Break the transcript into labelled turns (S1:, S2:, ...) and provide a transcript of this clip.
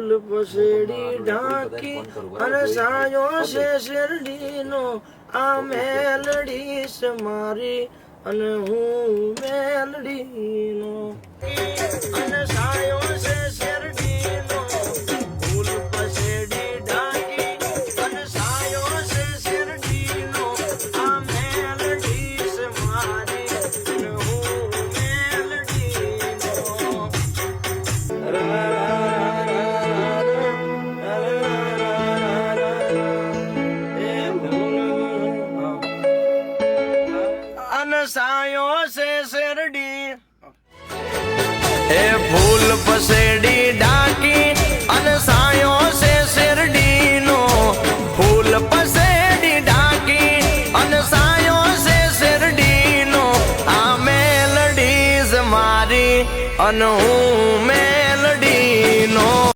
S1: ફૂલ પસેડી ઢાંકી અને સાયો છે શેરડીનો આ મેલડી છે મારી અને હું મેલડીનો અને સાયો છે શેરડીનો ફૂલ પસેડી ઢાંકી અને સાયો છે શેરડીનો આ મેલડી છે મારી અને હું મેલડીનો સાયો છે શેરડી એ ફૂલ પસેડી ઢાંકી અને સાયો છે શેરડીનો ફૂલ પસેડી ઢાંકી અને સાયો છે શેરડીનો આ મેલડી જ મારી અને હું